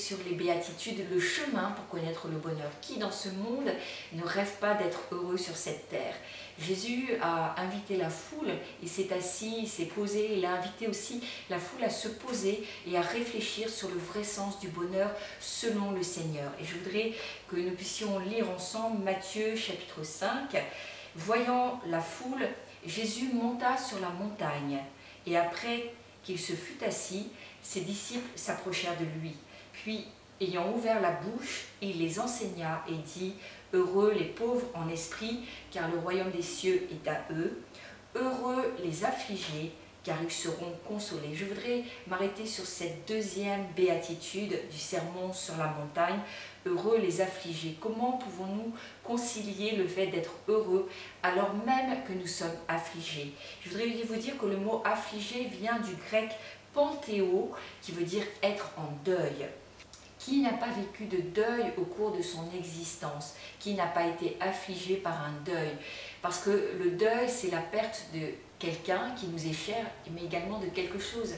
sur les béatitudes, le chemin pour connaître le bonheur. Qui dans ce monde ne rêve pas d'être heureux sur cette terre? Jésus a invité la foule, il s'est assis, il s'est posé, il a invité aussi la foule à se poser et à réfléchir sur le vrai sens du bonheur selon le Seigneur. Et je voudrais que nous puissions lire ensemble Matthieu chapitre 5. Voyant la foule, Jésus monta sur la montagne et après qu'il se fut assis, ses disciples s'approchèrent de lui. Puis, ayant ouvert la bouche, il les enseigna et dit « Heureux les pauvres en esprit, car le royaume des cieux est à eux. Heureux les affligés, car ils seront consolés. » Je voudrais m'arrêter sur cette deuxième béatitude du sermon sur la montagne. Heureux les affligés. Comment pouvons-nous concilier le fait d'être heureux alors même que nous sommes affligés? Je voudrais vous dire que le mot affligé vient du grec panthéo, qui veut dire être en deuil. Qui n'a pas vécu de deuil au cours de son existence? Qui n'a pas été affligé par un deuil? Parce que le deuil, c'est la perte de quelqu'un qui nous est cher, mais également de quelque chose.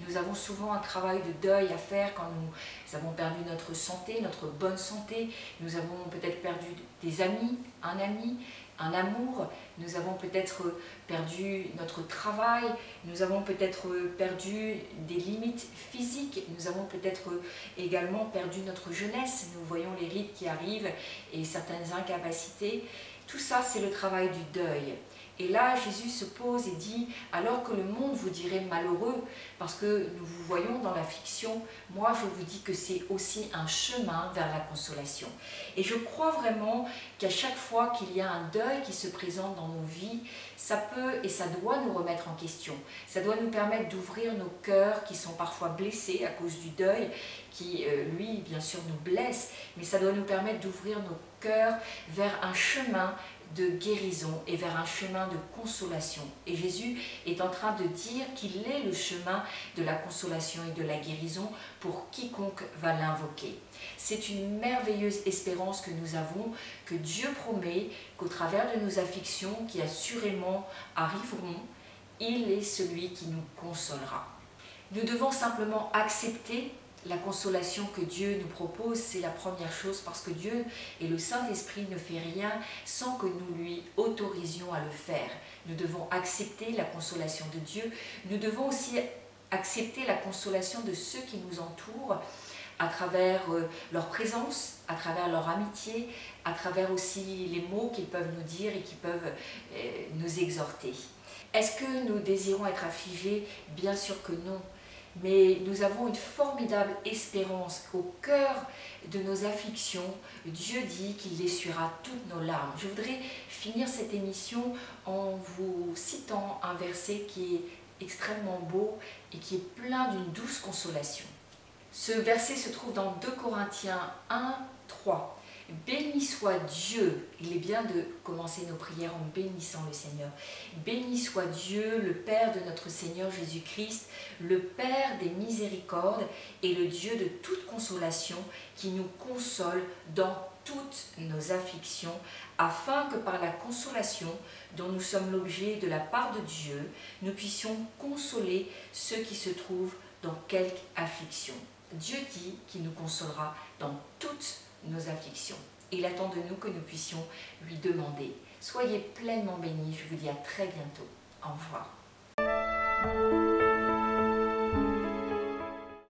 Nous avons souvent un travail de deuil à faire quand nous avons perdu notre santé, notre bonne santé. Nous avons peut-être perdu des amis, un amour. Nous avons peut-être perdu notre travail. Nous avons peut-être perdu des limites physiques. Nous avons peut-être également perdu notre jeunesse. Nous voyons les rides qui arrivent et certaines incapacités. Tout ça, c'est le travail du deuil. Et là, Jésus se pose et dit, alors que le monde vous dirait malheureux, parce que nous vous voyons dans la fiction, moi je vous dis que c'est aussi un chemin vers la consolation. Et je crois vraiment qu'à chaque fois qu'il y a un deuil qui se présente dans nos vies, ça peut et ça doit nous remettre en question. Ça doit nous permettre d'ouvrir nos cœurs qui sont parfois blessés à cause du deuil, qui lui bien sûr nous blesse, mais ça doit nous permettre d'ouvrir nos cœurs vers un chemin de guérison et vers un chemin de consolation. Et Jésus est en train de dire qu'il est le chemin de la consolation et de la guérison pour quiconque va l'invoquer. C'est une merveilleuse espérance que nous avons, que Dieu promet qu'au travers de nos afflictions qui assurément arriveront, il est celui qui nous consolera. Nous devons simplement accepter la consolation que Dieu nous propose, c'est la première chose, parce que Dieu et le Saint-Esprit ne fait rien sans que nous lui autorisions à le faire. Nous devons accepter la consolation de Dieu. Nous devons aussi accepter la consolation de ceux qui nous entourent à travers leur présence, à travers leur amitié, à travers aussi les mots qu'ils peuvent nous dire et qui peuvent nous exhorter. Est-ce que nous désirons être affligés? Bien sûr que non. Mais nous avons une formidable espérance qu'au cœur de nos afflictions, Dieu dit qu'il essuiera toutes nos larmes. Je voudrais finir cette émission en vous citant un verset qui est extrêmement beau et qui est plein d'une douce consolation. Ce verset se trouve dans 2 Corinthiens 1, 3. Béni soit Dieu, il est bien de commencer nos prières en bénissant le Seigneur. Béni soit Dieu, le Père de notre Seigneur Jésus-Christ, le Père des miséricordes et le Dieu de toute consolation qui nous console dans toutes nos afflictions, afin que par la consolation dont nous sommes l'objet de la part de Dieu, nous puissions consoler ceux qui se trouvent dans quelque affliction. Dieu dit qu'il nous consolera dans toutes nos afflictions. Il attend de nous que nous puissions lui demander. Soyez pleinement bénis, je vous dis à très bientôt. Au revoir.